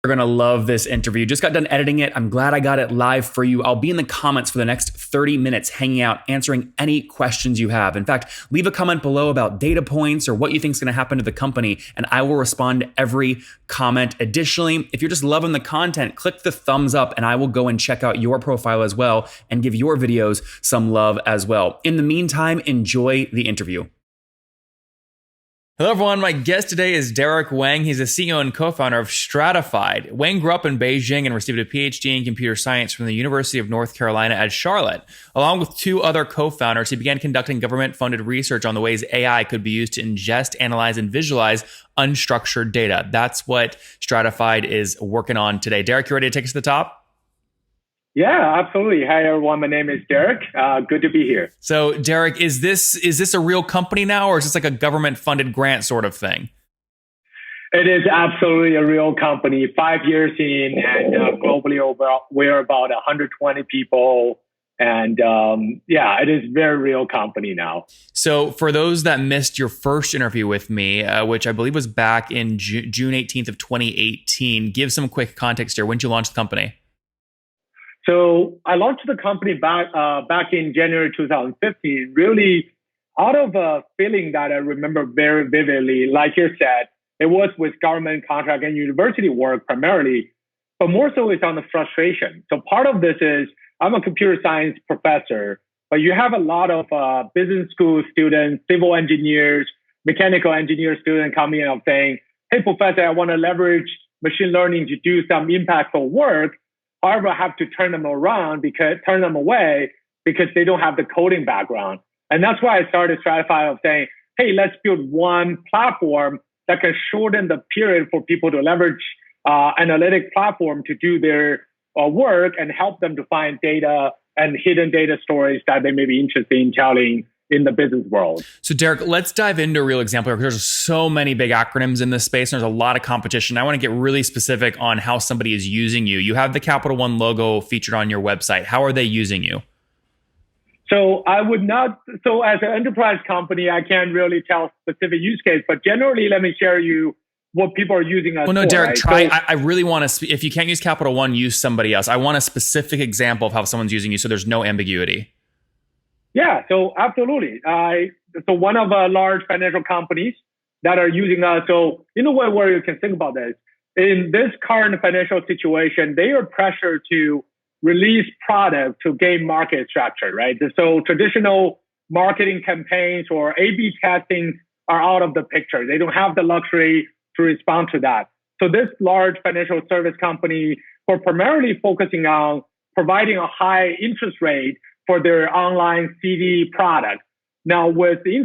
You're going to love this interview. Just got done editing it. I'm glad I got it live for you. I'll be in the comments for the next 30 minutes hanging out, answering any questions you have. In fact, leave a comment below about data points or what you think is going to happen to the company, and I will respond to every comment. Additionally, if you're just loving the content, click the thumbs up and I will go and check out your profile as well and give your videos some love as well. In the meantime, enjoy the interview. Hello everyone, my guest today is Derek Wang. He's the CEO and co-founder of Stratifyd. Wang grew up in Beijing and received a PhD in computer science from the University of North Carolina at Charlotte. Along with two other co-founders, he began conducting government-funded research on the ways AI could be used to ingest, analyze, and visualize unstructured data. That's what Stratifyd is working on today. Derek, you ready to take us to the top? Yeah, absolutely. Hi, everyone. My name is Derek. Good to be here. So, Derek, is this a real company now, or is this like a government-funded grant sort of thing? It is absolutely a real company. 5 years in, and globally we're about 120 people. And it is a very real company now. So for those that missed your first interview with me, which I believe was back in June 18th of 2018, give some quick context here. When did you launch the company? So I launched the company back in January 2015, really out of a feeling that I remember very vividly. Like you said, it was with government contract and university work primarily, but more so it's on the frustration. So part of this is I'm a computer science professor, but you have a lot of business school students, civil engineers, mechanical engineer students coming in and saying, hey, professor, I want to leverage machine learning to do some impactful work. However, I have to turn them away because they don't have the coding background. And that's why I started Stratifyd of saying, hey, let's build one platform that can shorten the period for people to leverage analytic platform to do their work and help them to find data and hidden data stories that they may be interested in telling in the business world. So Derek, let's dive into a real example here, because there's so many big acronyms in this space and there's a lot of competition. I want to get really specific on how somebody is using you. You have the Capital One logo featured on your website. How are they using you? So as an enterprise company, I can't really tell specific use case, but generally, let me share you what people are using us for. Well, no, Derek, right? I really want to, if you can't use Capital One, use somebody else. I want a specific example of how someone's using you so there's no ambiguity. Yeah, so absolutely. So one of the large financial companies that are using us. So in a way where you can think about this, in this current financial situation, they are pressured to release product to gain market structure, right? So traditional marketing campaigns or A/B testing are out of the picture. They don't have the luxury to respond to that. So this large financial service company, were primarily focusing on providing a high interest rate for their online CD product. Now, with the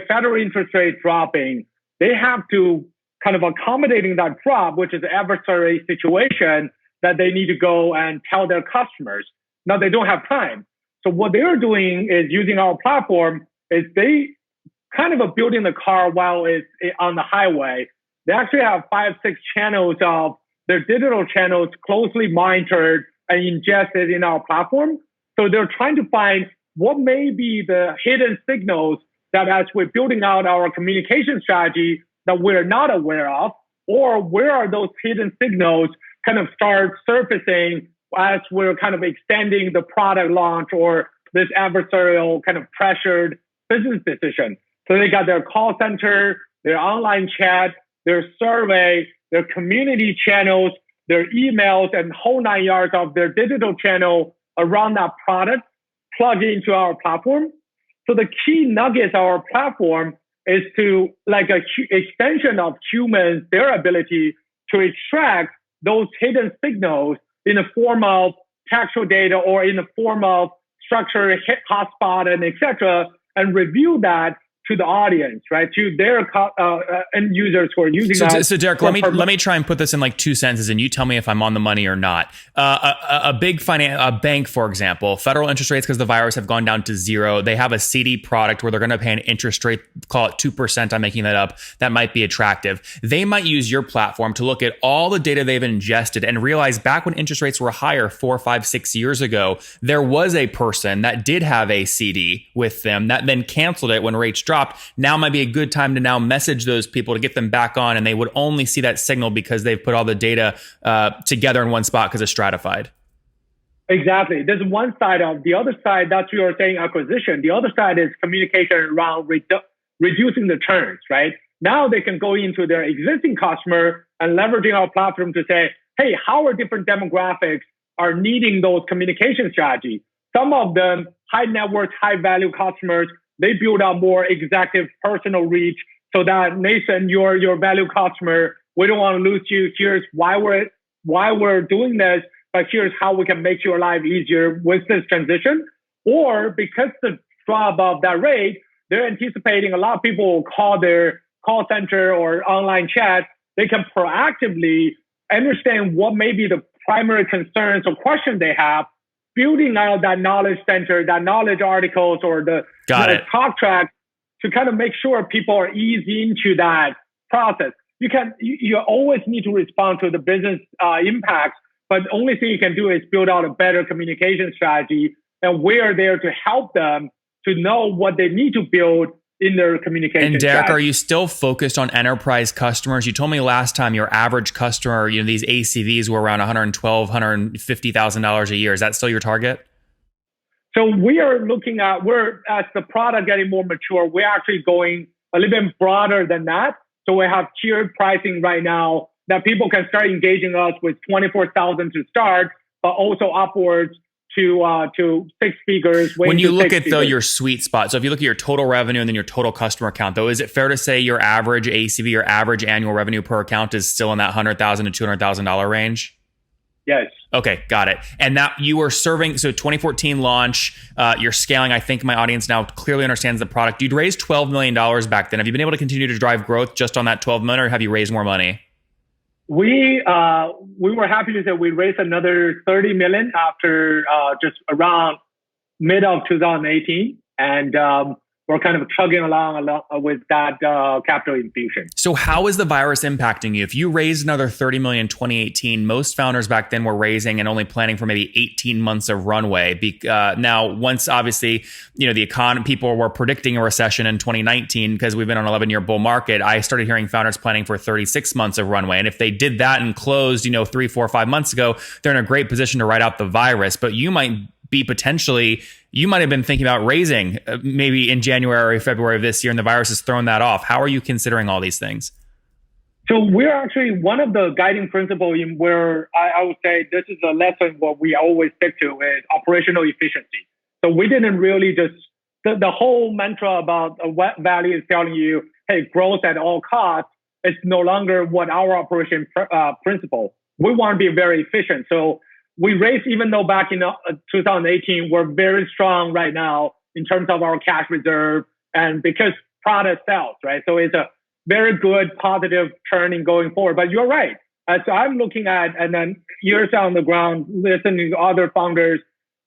federal interest rate dropping, they have to kind of accommodating that drop, which is an adversary situation that they need to go and tell their customers. Now, they don't have time. So what they're doing is using our platform is they kind of are building the car while it's on the highway. They actually have 5, 6 channels of their digital channels closely monitored and ingested in our platform. So they're trying to find what may be the hidden signals that as we're building out our communication strategy that we're not aware of, or where are those hidden signals kind of start surfacing as we're kind of extending the product launch or this adversarial kind of pressured business decision. So they got their call center, their online chat, their survey, their community channels, their emails, and whole 9 yards of their digital channel around that product plug into our platform. So the key nuggets of our platform is to like an extension of humans, their ability to extract those hidden signals in the form of textual data or in the form of structured hotspot and et cetera, and review that to the audience, right? To their end users who are using that. So Derek, let me try and put this in like 2 sentences, and you tell me if I'm on the money or not. A bank, for example, federal interest rates because the virus have gone down to 0. They have a CD product where they're going to pay an interest rate, call it 2%. I'm making that up. That might be attractive. They might use your platform to look at all the data they've ingested and realize back when interest rates were higher 4, 5, 6 years ago, there was a person that did have a CD with them that then canceled it when rates dropped. dropped. Now might be a good time to now message those people to get them back on, and they would only see that signal because they've put all the data together in one spot because of Stratifyd. Exactly. There's one side of the other side. That's what you're saying acquisition. The other side is communication around reducing the churns, right? Now they can go into their existing customer and leveraging our platform to say, hey, how are different demographics are needing those communication strategies? Some of them, high net worth, high value customers, they build out more executive personal reach so that Nathan, your value customer, we don't want to lose you. Here's why we're doing this, but here's how we can make your life easier with this transition. Or because the drop of that rate, they're anticipating a lot of people will call their call center or online chat. They can proactively understand what may be the primary concerns or questions they have, building out that knowledge center, that knowledge articles, or the talk track to kind of make sure people are eased into that process. You always need to respond to the business impacts, but the only thing you can do is build out a better communication strategy, and we're there to help them to know what they need to build in their communication. And Derek, strategy. are you still focused on enterprise customers? You told me last time your average customer, these ACVs were around $112,000, $150,000 a year. Is that still your target? So we are looking at, as the product getting more mature, we're actually going a little bit broader than that. So we have tiered pricing right now that people can start engaging us with 24,000 to start, but also upwards to six figures. When you look at though your sweet spot, so if you look at your total revenue and then your total customer count, though, is it fair to say your average ACV, your average annual revenue per account, is still in that $100,000 to $200,000 range? Yes. Okay, got it. And that you were serving, so 2014 launch, you're scaling. I think my audience now clearly understands the product. You'd raised $12 million back then. Have you been able to continue to drive growth just on that 12 million, or have you raised more money? We were happy to say we raised another 30 million after just around mid of 2018, and we're kind of chugging along with that capital infusion. So how is the virus impacting you? If you raised another 30 million in 2018, most founders back then were raising and only planning for maybe 18 months of runway. Now, once obviously, the economy, people were predicting a recession in 2019 because we've been on an 11-year bull market. I started hearing founders planning for 36 months of runway. And if they did that and closed, 3, 4, 5 months ago, they're in a great position to ride out the virus. But you might have been thinking about raising maybe in January or February of this year, and the virus has thrown that off. How are you considering all these things? So we're actually one of the guiding principles in where I would say this is a lesson what we always stick to is operational efficiency. So we didn't really the whole mantra about what value is telling you, hey, growth at all costs, is no longer what our operation principle. We want to be very efficient. So we raised, even though back in 2018, we're very strong right now in terms of our cash reserve, and because product sells, right? So it's a very good positive turning going forward. But you're right. So I'm looking at, and then ears on the ground, listening to other founders.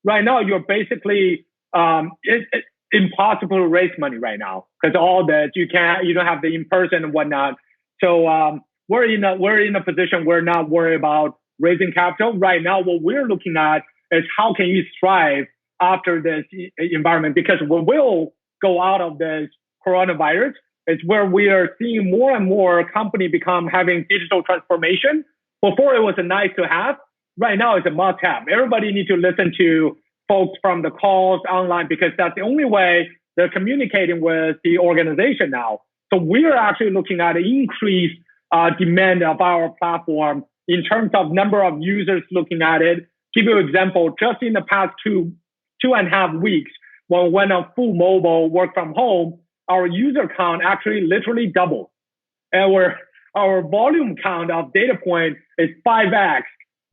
Right now, you're basically, it's impossible to raise money right now because all that you don't have the in-person and whatnot. So we're in a position we're not worried about raising capital. Right now, what we're looking at is how can you thrive after this environment? Because we will go out of this coronavirus. It's where we are seeing more and more company having digital transformation. Before it was a nice to have. Right now, it's a must have. Everybody needs to listen to folks from the calls online because that's the only way they're communicating with the organization now. So we are actually looking at an increased demand of our platform in terms of number of users looking at it. Give you an example, just in the past two and a half weeks, when we went on full mobile work from home, our user count actually literally doubled. And our volume count of data point is 5x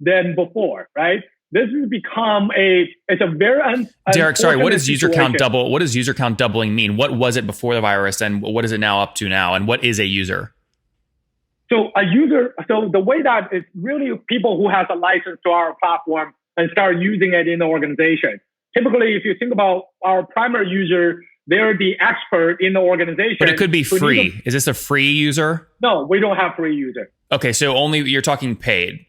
than before, right? This has become it's a very Derek, sorry, what does user count double? What does user count doubling mean? What was it before the virus and what is it now up to now? And what is a user? So the way that it's really people who has a license to our platform and start using it in the organization. Typically, if you think about our primary user, they're the expert in the organization. But it could be free. Is this a free user? No, we don't have free user. Okay, so you're talking paid.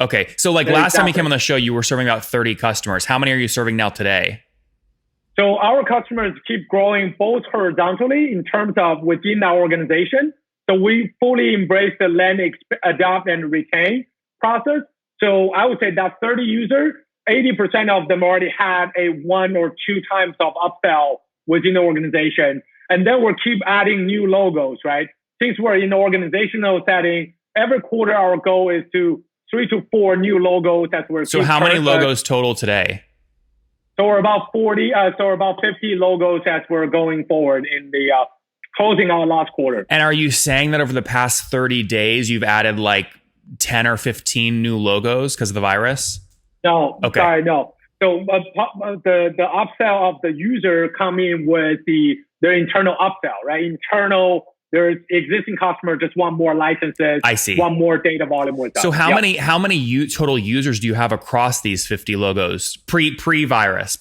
Okay, so last time you came on the show, you were serving about 30 customers. How many are you serving now today? So our customers keep growing both horizontally in terms of within our organization. So we fully embrace the land, adopt, and retain process. So I would say that 30 users, 80% of them already had a 1 or 2 times of upsell within the organization. And then we'll keep adding new logos, right? Since we're in the organizational setting, every quarter our goal is to 3 to 4 new logos that we're. So how many logos total today? So we're about 40, so about 50 logos as we're going forward in the closing our last quarter. And are you saying that over the past 30 days, you've added like 10 or 15 new logos because of the virus? No, okay. Sorry, no. So the upsell of the user come in with their internal upsell, right? There's existing customer just want more licenses. I see. Want more data volume with us. So how many total users do you have across these 50 logos pre-virus?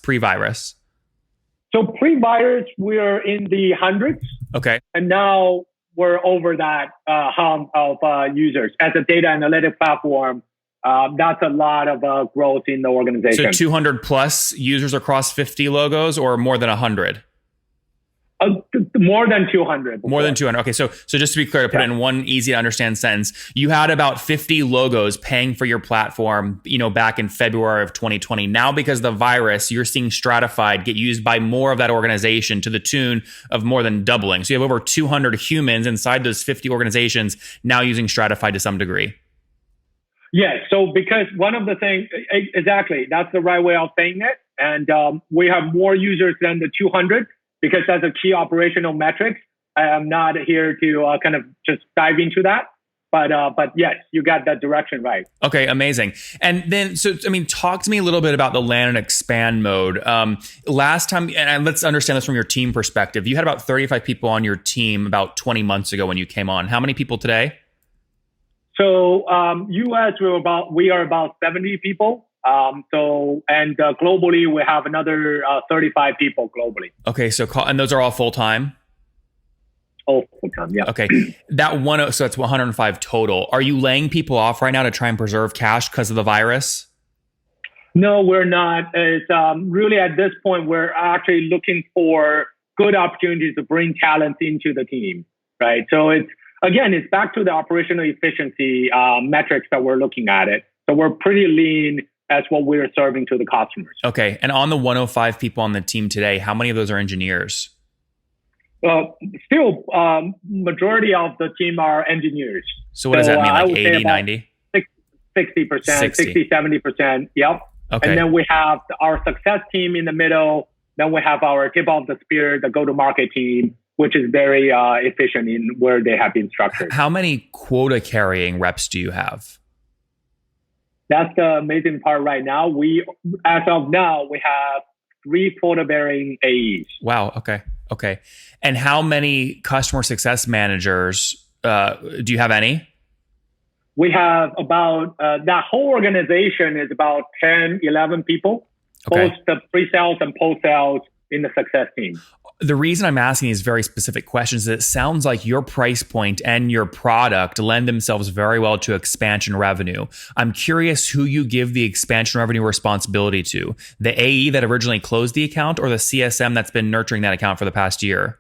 So pre-virus, we're in the hundreds. Okay. And now we're over that hump of users. As a data analytic platform, that's a lot of growth in the organization. So 200 plus users across 50 logos or more than 100? More than 200. More than 200. Okay, so just to be clear, to put it in one easy to understand sentence, you had about 50 logos paying for your platform, back in February of 2020. Now, because of the virus, you're seeing Stratifyd get used by more of that organization to the tune of more than doubling. So you have over 200 humans inside those 50 organizations now using Stratifyd to some degree. Yes. So because one of the things, exactly, that's the right way of saying it. And we have more users than the 200. Because that's a key operational metric. I'm not here to kind of just dive into that. But yes, you got that direction right. Okay, amazing. And then, talk to me a little bit about the land and expand mode. Last time, and let's understand this from your team perspective. You had about 35 people on your team about 20 months ago when you came on. How many people today? So US, we are about 70 people. Globally, we have another 35 people globally. Okay, and those are all full time? All full time, yeah. Okay, so that's 105 total. Are you laying people off right now to try and preserve cash because of the virus? No, we're not. It's really at this point, we're actually looking for good opportunities to bring talent into the team, right? So it's back to the operational efficiency metrics that we're looking at it. So we're pretty lean. That's what we're serving to the customers. Okay. And on the 105 people on the team today, how many of those are engineers? Still, majority of the team are engineers. So what does that mean? Like 80, 90? 60%, 60, 70%. Yep. Okay. And then we have our success team in the middle. Then we have our tip of the spear, the go-to-market team, which is very efficient in where they have been structured. How many quota carrying reps do you have? That's the amazing part right now. As of now, we have 3 quota-bearing AEs. Wow. Okay. And how many customer success managers do you have any? We have about, that whole organization is about 10, 11 people, both the pre-sales and post-sales in the success team. The reason I'm asking these very specific questions is it sounds like your price point and your product lend themselves very well to expansion revenue. I'm curious who you give the expansion revenue responsibility to, the AE that originally closed the account or the CSM that's been nurturing that account for the past year?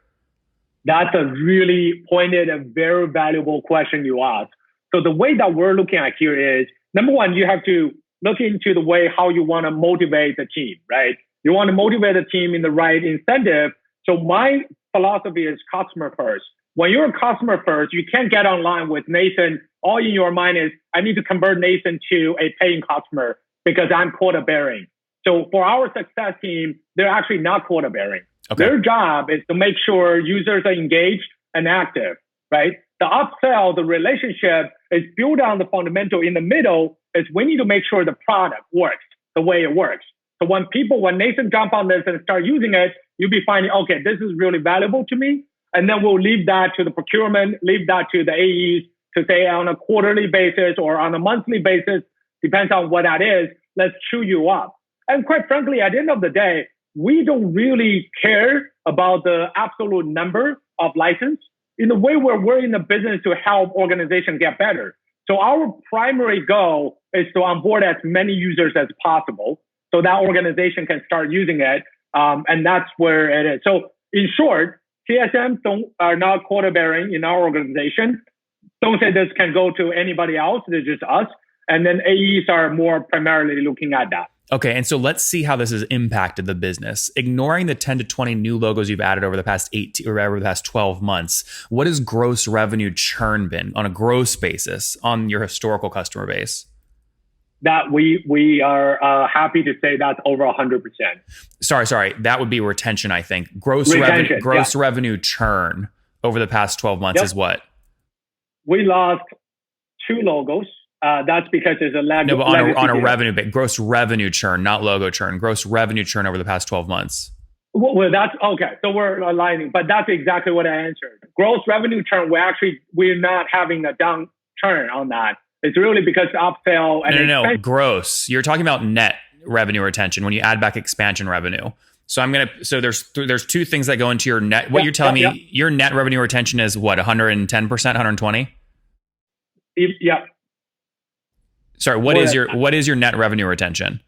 That's a really pointed and very valuable question you asked. So the way that we're looking at here is, number one, you have to look into the way how you want to motivate the team, right? You want to motivate the team in the right incentive. So my philosophy is customer first. When you're a customer first, you can't get online with Nathan. All in your mind is, I need to convert Nathan to a paying customer because I'm quota bearing. So for our success team, they're actually not quota bearing. Okay. Their job is to make sure users are engaged and active, right? The upsell, the relationship is built on the fundamental. In the middle is we need to make sure the product works the way it works. So when Nathan jump on this and start using it, you'll be finding, okay, this is really valuable to me. And then we'll leave that to the procurement, leave that to the AEs to say on a quarterly basis or on a monthly basis, depends on what that is, let's chew you up. And quite frankly, at the end of the day, we don't really care about the absolute number of license in the way where we're in the business to help organizations get better. So our primary goal is to onboard as many users as possible so that organization can start using it. And that's where it is. So in short, TSMs are not quota bearing in our organization. Don't say this can go to anybody else. It's just us. And then AEs are more primarily looking at that. Okay, and so let's see how this has impacted the business. Ignoring the 10 to 20 new logos you've added over the past 12 months, what has gross revenue churn been on a gross basis on your historical customer base? That we are happy to say that's over 100%. Sorry, that would be retention, I think. Gross revenue churn over the past 12 months is what? We lost 2 logos. That's because there's a lag. No, but on a revenue base, gross revenue churn, not logo churn. Gross revenue churn over the past 12 months. Well, that's okay. So we're aligning, but that's exactly what I answered. Gross revenue churn, we're not having a down churn on that. It's really because upsell and no, gross. You're talking about net revenue retention when you add back expansion revenue. So there's 2 things that go into your net. What you're telling me, your net revenue retention is what, 110%, 120? Yeah. Sorry, what is your net revenue retention?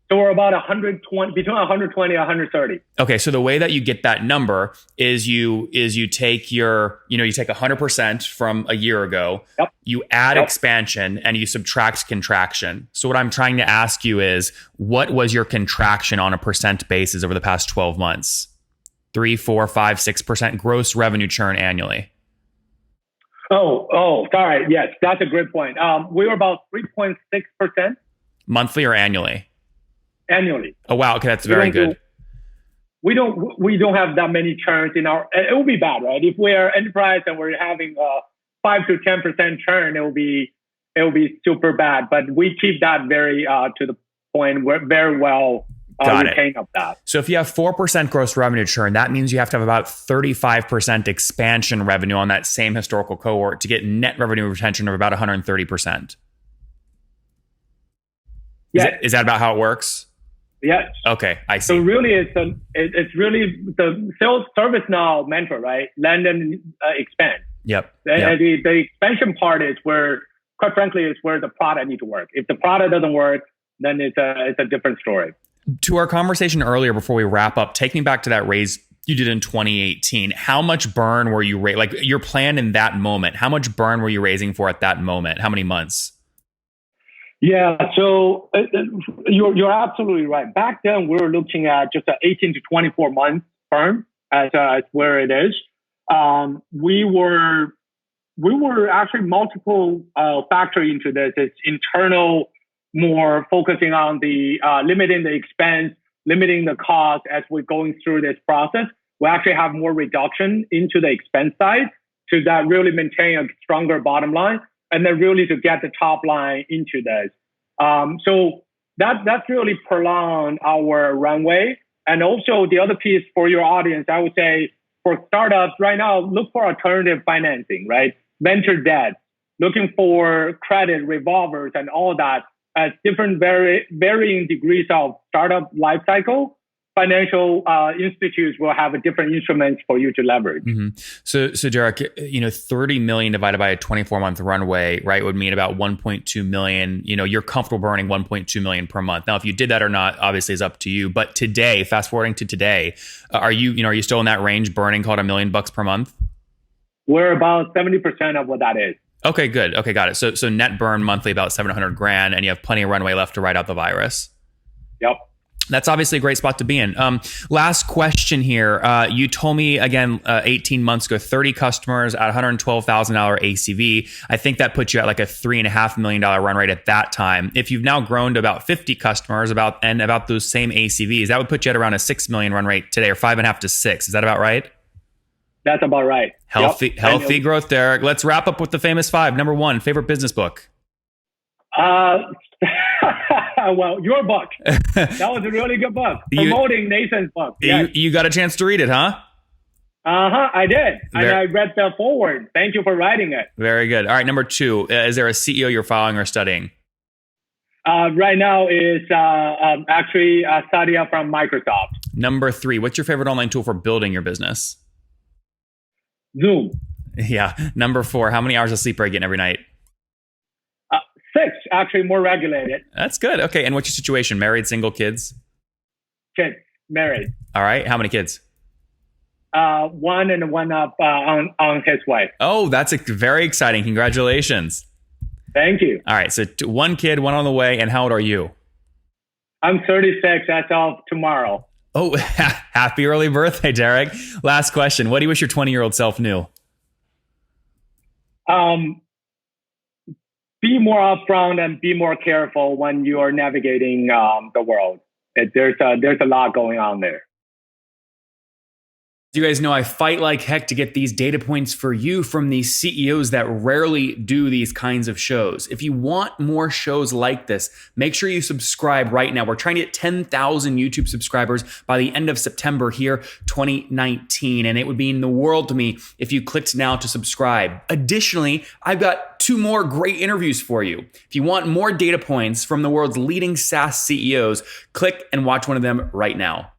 So we're about 120, between 120 and 130. Okay, so the way that you get that number is you take you take 100% from a year ago, you add expansion, and you subtract contraction. So what I'm trying to ask you is, what was your contraction on a percent basis over the past 12 months? 3, 4, 5, 6% gross revenue churn annually. Oh, sorry. Yes, that's a great point. We were about 3.6%. Monthly or annually? Annually. Oh, wow. Okay, that's very good. We don't have that many churns in our. It will be bad, right? If we are enterprise and we're having 5 to 10% churn, it will be super bad. But we keep that very to the point. We're very well retain of that. So if you have 4% gross revenue churn, that means you have to have about 35% expansion revenue on that same historical cohort to get net revenue retention of about 130%. Is that about how it works? Yes. Okay, I see. So really, it's really the sales service now mentor, right? Land and expand. Yep. The expansion part is where, quite frankly, is where the product needs to work. If the product doesn't work, then it's a different story. To our conversation earlier, before we wrap up, take me back to that raise you did in 2018. How much burn were you like your plan in that moment? How much burn were you raising for at that moment? How many months? Yeah, so you're absolutely right. Back then, we were looking at just an 18 to 24 month burn as where it is. We were actually multiple factor into this. It's internal, more focusing on the limiting the expense, limiting the cost as we're going through this process. We actually have more reduction into the expense side to that really maintain a stronger bottom line, and then really to get the top line into this. So that's really prolonged our runway. And also the other piece for your audience, I would say for startups right now, look for alternative financing, right? Venture debt, looking for credit revolvers and all that. At different varying degrees of startup life cycle, financial institutes will have a different instruments for you to leverage. Mm-hmm. So Derek, 30 million divided by a 24-month runway, right, would mean about 1.2 million. You're comfortable burning 1.2 million per month. Now, if you did that or not, obviously is up to you. But today, fast forwarding to today, are you still in that range, burning called $1 million per month? We're about 70% of what that is. Okay, good. Okay, got it. So net burn monthly about $700,000, and you have plenty of runway left to ride out the virus. Yep. That's obviously a great spot to be in. Last question here. You told me, again, 18 months ago, 30 customers at $112,000 ACV. I think that puts you at like a $3.5 million run rate at that time. If you've now grown to about 50 customers about those same ACVs, that would put you at around a $6 million run rate today, or 5.5 to 6. Is that about right? That's about right. Healthy growth, Derek. Let's wrap up with the famous 5. Number 1, favorite business book. Well, your book. That was a really good book. Promoting Nathan's book. Yes. You got a chance to read it, huh? I did. And I read the forward. Thank you for writing it. Very good. All right, number 2. Is there a CEO you're following or studying? Right now is actually Satya from Microsoft. Number 3. What's your favorite online tool for building your business? Zoom. Yeah. Number 4. How many hours of sleep are you getting every night? 6, actually more regulated. That's good. Okay. And what's your situation? Married, single, kids? Kids. married. All right. How many kids? One and one up on his wife. Oh, that's very exciting. Congratulations. Thank you. All right. So one kid, one on the way. And how old are you? I'm 36 as of tomorrow. Oh, happy early birthday, Derek. Last question. What do you wish your 20-year-old self knew? Be more upfront and be more careful when you are navigating the world. There's a lot going on there. You guys know I fight like heck to get these data points for you from these CEOs that rarely do these kinds of shows. If you want more shows like this, make sure you subscribe right now. We're trying to get 10,000 YouTube subscribers by the end of September here, 2019. And it would mean the world to me if you clicked now to subscribe. Additionally, I've got 2 more great interviews for you. If you want more data points from the world's leading SaaS CEOs, click and watch one of them right now.